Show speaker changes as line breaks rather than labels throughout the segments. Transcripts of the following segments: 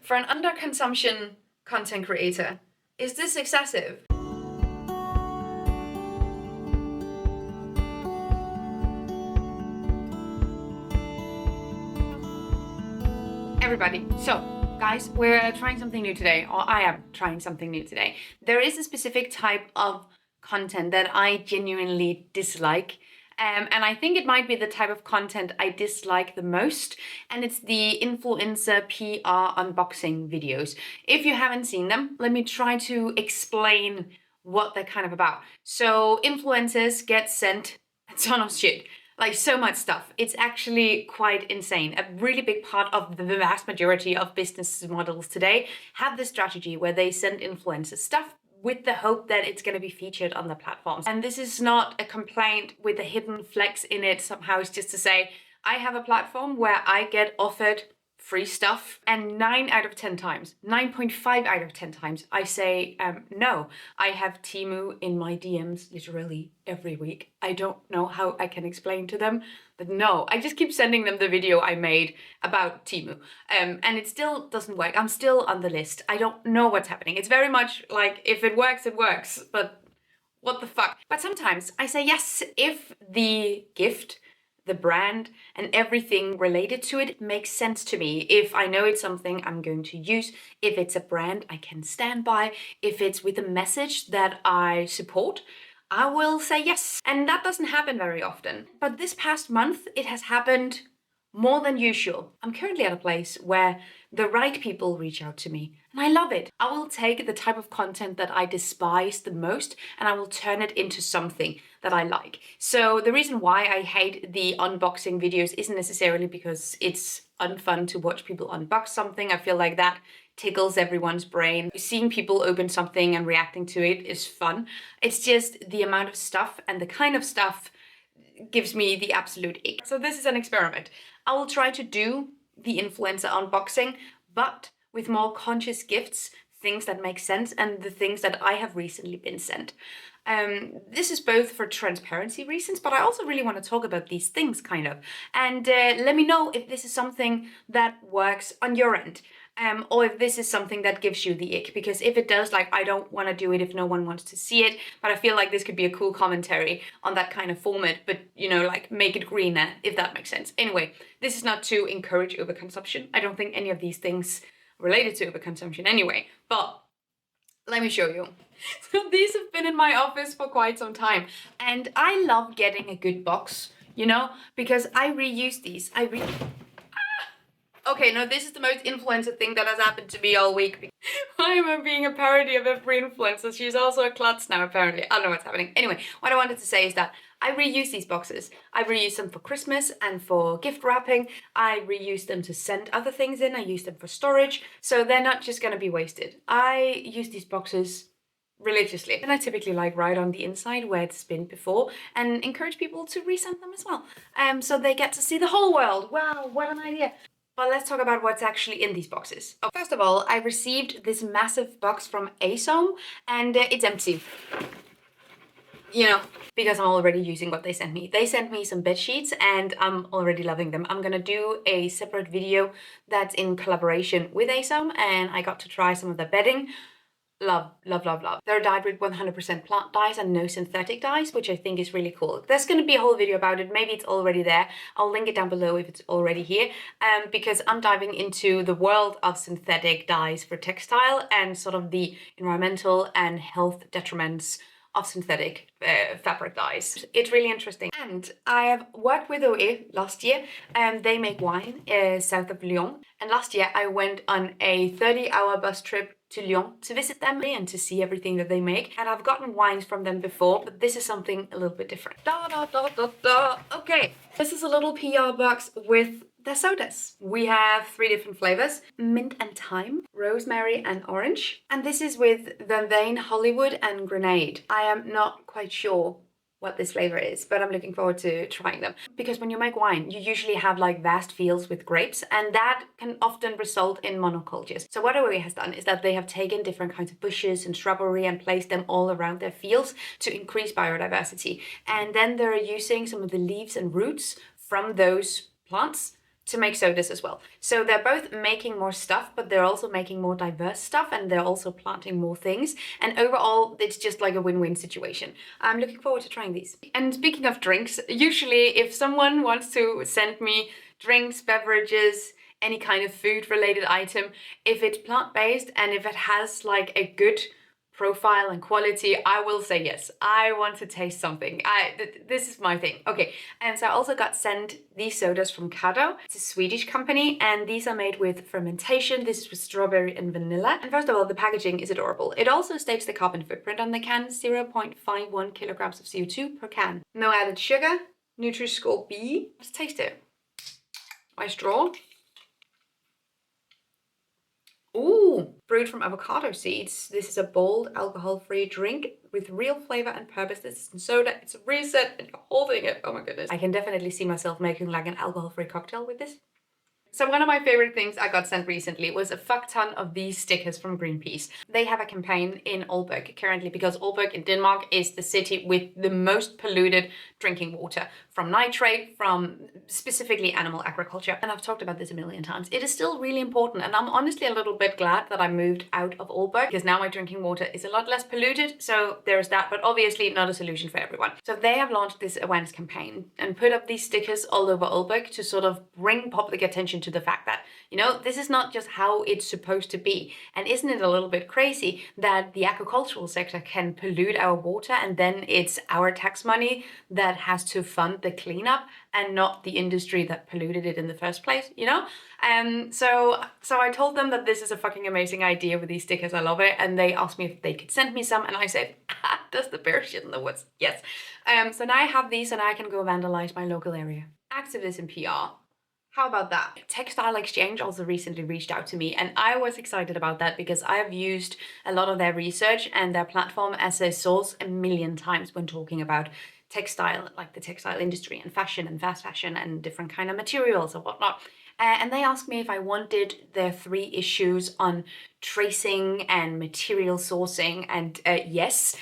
For an underconsumption content creator, is this excessive? Everybody, so guys, we're trying something new today, or I am trying something new today. There is a specific type of content that I genuinely dislike. And I think it might be the type of content I dislike the most, and it's the influencer PR unboxing videos. If you haven't seen them, let me try to explain what they're kind of about. So influencers get sent a ton of shit. Like so much stuff. It's actually quite insane. A really big part of the vast majority of business models today have this strategy where they send influencers stuff with the hope that it's going to be featured on the platforms. And this is not a complaint with a hidden flex in it somehow. It's just to say, I have a platform where I get offered free stuff, and 9 out of 10 times, 9.5 out of 10 times, I say no. I have Temu in my DMs literally every week. I don't know how I can explain to them, but no, I just keep sending them the video I made about Temu, and it still doesn't work. I'm still on the list. I don't know what's happening. It's very much like, if it works, it works, but what the fuck? But sometimes I say yes if the gift, the brand, and everything related to it makes sense to me. If I know it's something I'm going to use, if it's a brand I can stand by, if it's with a message that I support, I will say yes. And that doesn't happen very often. But this past month, it has happened more than usual. I'm currently at a place where the right people reach out to me, and I love it. I will take the type of content that I despise the most and I will turn it into something that I like. So the reason why I hate the unboxing videos isn't necessarily because it's unfun to watch people unbox something. I feel like that tickles everyone's brain. Seeing people open something and reacting to it is fun. It's just the amount of stuff and the kind of stuff gives me the absolute ick. So this is an experiment. I will try to do the influencer unboxing, but with more conscious gifts, things that make sense, and the things that I have recently been sent. This is both for transparency reasons, but I also really want to talk about these things kind of. And let me know if this is something that works on your end. Or if this is something that gives you the ick, because if it does, like, I don't want to do it if no one wants to see it, but I feel like this could be a cool commentary on that kind of format, but you know, like, make it greener, if that makes sense. Anyway, this is not to encourage overconsumption. I don't think any of these things related to overconsumption anyway, but let me show you. So these have been in my office for quite some time, and I love getting a good box, you know, because I reuse these. Okay, no, this is the most influencer thing that has happened to me all week. Why am I being a parody of every influencer? She's also a klutz now, apparently. I don't know what's happening. Anyway, what I wanted to say is that I reuse these boxes. I reuse them for Christmas and for gift wrapping. I reuse them to send other things in. I use them for storage. So they're not just gonna be wasted. I use these boxes religiously. And I typically like write on the inside where it's been before and encourage people to resend them as well. So they get to see the whole world. Wow, what an idea. But let's talk about what's actually in these boxes. Oh, first of all, I received this massive box from Awesome, and it's empty. You know, because I'm already using what they sent me. They sent me some bed sheets and I'm already loving them. I'm gonna do a separate video that's in collaboration with Awesome, and I got to try some of their bedding. Love, love, love, love. They're dyed with 100% plant dyes and no synthetic dyes, which I think is really cool. There's going to be a whole video about it. Maybe it's already there. I'll link it down below if it's already here, because I'm diving into the world of synthetic dyes for textile and sort of the environmental and health detriments of synthetic fabric dyes. It's really interesting. And I have worked with OE last year, and they make wine south of Lyon. And last year I went on a 30-hour bus trip to Lyon to visit them and to see everything that they make. And I've gotten wines from them before, but this is something a little bit different. Okay, this is a little PR box with the sodas. We have 3 different flavors: mint and thyme, rosemary and orange. And this is with Vervain, Hollywood and Grenade. I am not quite sure what this flavor is, but I'm looking forward to trying them. Because when you make wine, you usually have like vast fields with grapes, and that can often result in monocultures. So what OE has done is that they have taken different kinds of bushes and shrubbery and placed them all around their fields to increase biodiversity. And then they're using some of the leaves and roots from those plants to make sodas as well. So they're both making more stuff, but they're also making more diverse stuff, and they're also planting more things. And overall, it's just like a win-win situation. I'm looking forward to trying these. And speaking of drinks, usually if someone wants to send me drinks, beverages, any kind of food related item, if it's plant-based and if it has like a good profile and quality, I will say yes. I want to taste something. This is my thing. Okay, and so I also got sent these sodas from Kado. It's a Swedish company, and these are made with fermentation. This is with strawberry and vanilla. And first of all, the packaging is adorable. It also states the carbon footprint on the can, 0.51 kilograms of CO2 per can. No added sugar, Nutri-Score B. Let's taste it. My straw. Ooh, brewed from avocado seeds. This is a bold, alcohol-free drink with real flavor and purpose. This is soda, it's a reset, and you're holding it. Oh my goodness. I can definitely see myself making like an alcohol-free cocktail with this. So one of my favorite things I got sent recently was a fuck ton of these stickers from Greenpeace. They have a campaign in Aalborg currently because Aalborg in Denmark is the city with the most polluted drinking water from nitrate, from specifically animal agriculture. And I've talked about this a million times. It is still really important, and I'm honestly a little bit glad that I moved out of Aalborg because now my drinking water is a lot less polluted. So there's that, but obviously not a solution for everyone. So they have launched this awareness campaign and put up these stickers all over Aalborg to sort of bring public attention to the fact that, you know, this is not just how it's supposed to be. And isn't it a little bit crazy that the agricultural sector can pollute our water and then it's our tax money that has to fund the cleanup and not the industry that polluted it in the first place, you know? So I told them that this is a fucking amazing idea with these stickers. I love it. And they asked me if they could send me some. And I said, does the bear shit in the woods? Yes. So now I have these and I can go vandalize my local area. Activism PR. How about that? Textile Exchange also recently reached out to me, and I was excited about that because I have used a lot of their research and their platform as a source a million times when talking about textile, like the textile industry and fashion and fast fashion and different kind of materials and whatnot. And they asked me if I wanted their 3 issues on tracing and material sourcing, and yes.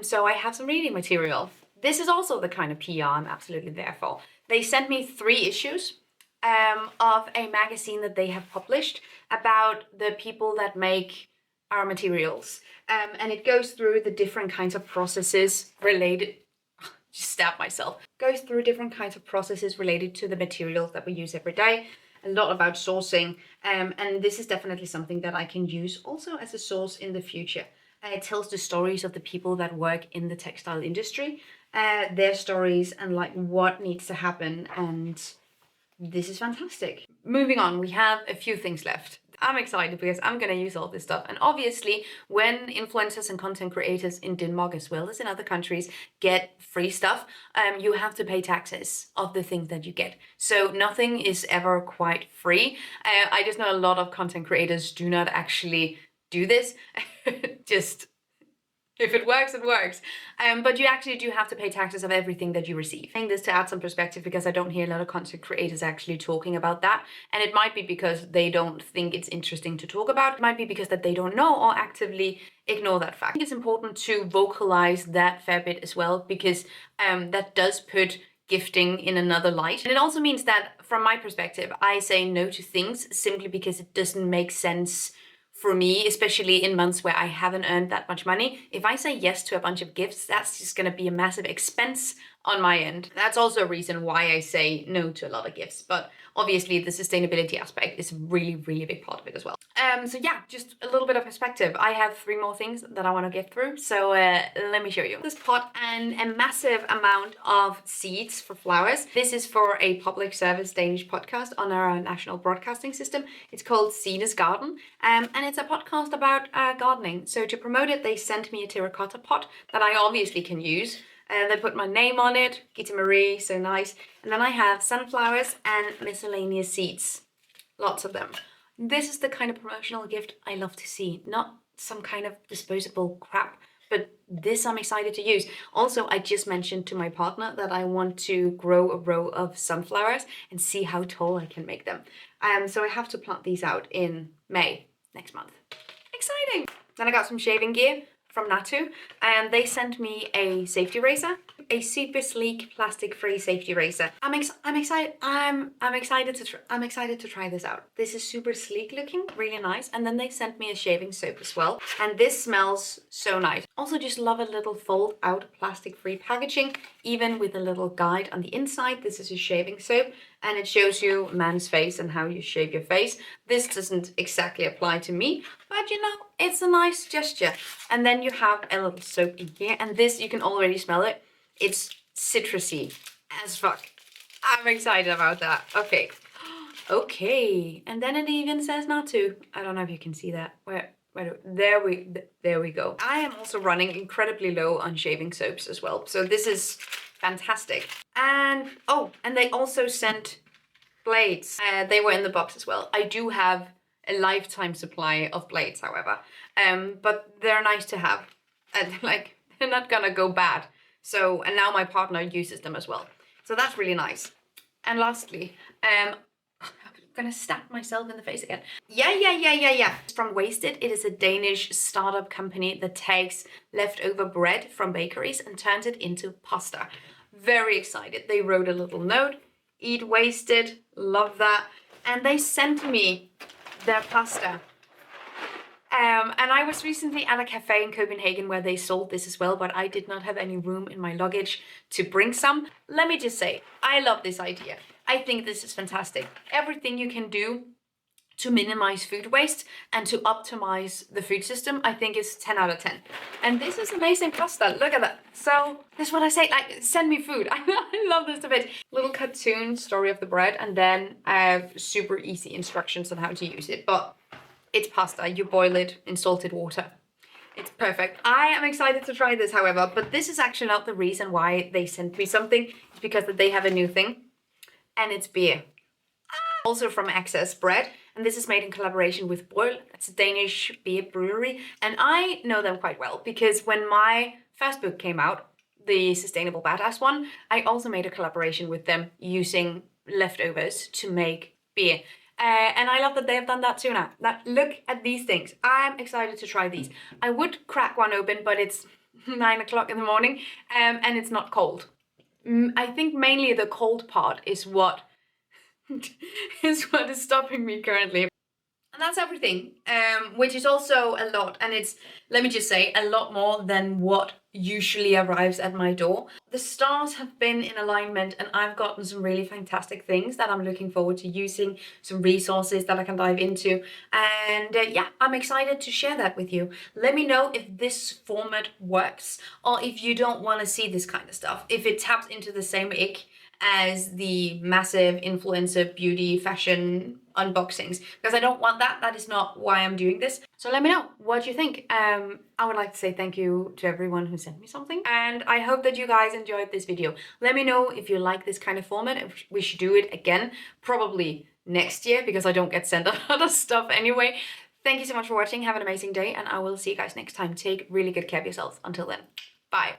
So I have some reading material. This is also the kind of PR I'm absolutely there for. They sent me 3 issues of a magazine that they have published about the people that make our materials. And it goes through the different kinds of processes related, just stab myself, goes through different kinds of processes related to the materials that we use every day, a lot about sourcing. And this is definitely something that I can use also as a source in the future. It tells the stories of the people that work in the textile industry, their stories and like what needs to happen, and this is fantastic. Moving on, we have a few things left. I'm excited because I'm going to use all this stuff. And obviously, when influencers and content creators in Denmark as well as in other countries get free stuff, you have to pay taxes of the things that you get. So nothing is ever quite free. I just know a lot of content creators do not actually do this. Just if it works, it works. But you actually do have to pay taxes of everything that you receive. I think this to add some perspective because I don't hear a lot of content creators actually talking about that. And it might be because they don't think it's interesting to talk about. It might be because that they don't know or actively ignore that fact. I think it's important to vocalize that fair bit as well, because that does put gifting in another light. And it also means that from my perspective, I say no to things simply because it doesn't make sense for me, especially in months where I haven't earned that much money. If I say yes to a bunch of gifts, that's just going to be a massive expense on my end. That's also a reason why I say no to a lot of gifts. But obviously the sustainability aspect is a really, really big part of it as well. So yeah, just a little bit of perspective. I have 3 more things that I want to get through. So let me show you. This pot and a massive amount of seeds for flowers. This is for a public service Danish podcast on our national broadcasting system. It's called Sina's Garden. And it's a podcast about gardening. So to promote it, they sent me a terracotta pot that I obviously can use. They put my name on it, Gitta Marie, so nice. And then I have sunflowers and miscellaneous seeds, lots of them. This is the kind of promotional gift I love to see, not some kind of disposable crap, but this I'm excited to use. Also, I just mentioned to my partner that I want to grow a row of sunflowers and see how tall I can make them. So I have to plant these out in May next month. Exciting! Then I got some shaving gear from Natu, and they sent me a safety razor. a super sleek plastic-free safety razor. I'm excited. I'm excited to try this out. This is super sleek looking, really nice. And then they sent me a shaving soap as well. And this smells so nice. Also just love a little fold out plastic-free packaging, even with a little guide on the inside. This is a shaving soap and it shows you a man's face and how you shave your face. This doesn't exactly apply to me, but you know, it's a nice gesture. And then you have a little soap in here, and this, you can already smell it. It's citrusy as fuck. I'm excited about that. Okay. Okay. And then it even says not to. I don't know if you can see that. There we go. I am also running incredibly low on shaving soaps as well. So this is fantastic. And oh, and they also sent blades. They were in the box as well. I do have a lifetime supply of blades, however. But they're nice to have. And like, they're not gonna go bad. So, and now my partner uses them as well. So that's really nice. And lastly, I'm gonna stab myself in the face again. Yeah. It's from Wasted. It is a Danish startup company that takes leftover bread from bakeries and turns it into pasta. Very excited. They wrote a little note. Eat wasted. Love that. And they sent me their pasta. And I was recently at a cafe in Copenhagen where they sold this as well, but I did not have any room in my luggage to bring some. Let me just say, I love this idea. I think this is fantastic. Everything you can do to minimize food waste and to optimize the food system, I think is 10 out of 10. And this is amazing pasta. Look at that. So this is what I say, like, send me food. I love this a bit. Little cartoon story of the bread, and then I have super easy instructions on how to use it. But it's pasta. You boil it in salted water. It's perfect. I am excited to try this, however, but this is actually not the reason why they sent me something. It's because that they have a new thing, and it's beer. Also from Access Bread, and this is made in collaboration with Boil. It's a Danish beer brewery, and I know them quite well because when my first book came out, the Sustainable Badass one, I also made a collaboration with them using leftovers to make beer. And I love that they have done that too now. Look at these things. I'm excited to try these. I would crack one open, but it's 9 o'clock in the morning and it's not cold. I think mainly the cold part is what is stopping me currently. And that's everything, which is also a lot. And it's, let me just say, a lot more than what usually arrives at my door. The stars have been in alignment and I've gotten some really fantastic things that I'm looking forward to using, some resources that I can dive into. And yeah, I'm excited to share that with you. Let me know if this format works or if you don't want to see this kind of stuff, if it taps into the same ick as the massive influencer beauty fashion unboxings, because I don't want that. That is not why I'm doing this. So let me know what you think. I would like to say thank you to everyone who sent me something, and I hope that you guys enjoyed this video. Let me know if you like this kind of format, if we should do it again, probably next year, because I don't get sent a lot of stuff anyway. Thank you so much for watching. Have an amazing day, and I will see you guys next time. Take really good care of yourselves. Until then, bye.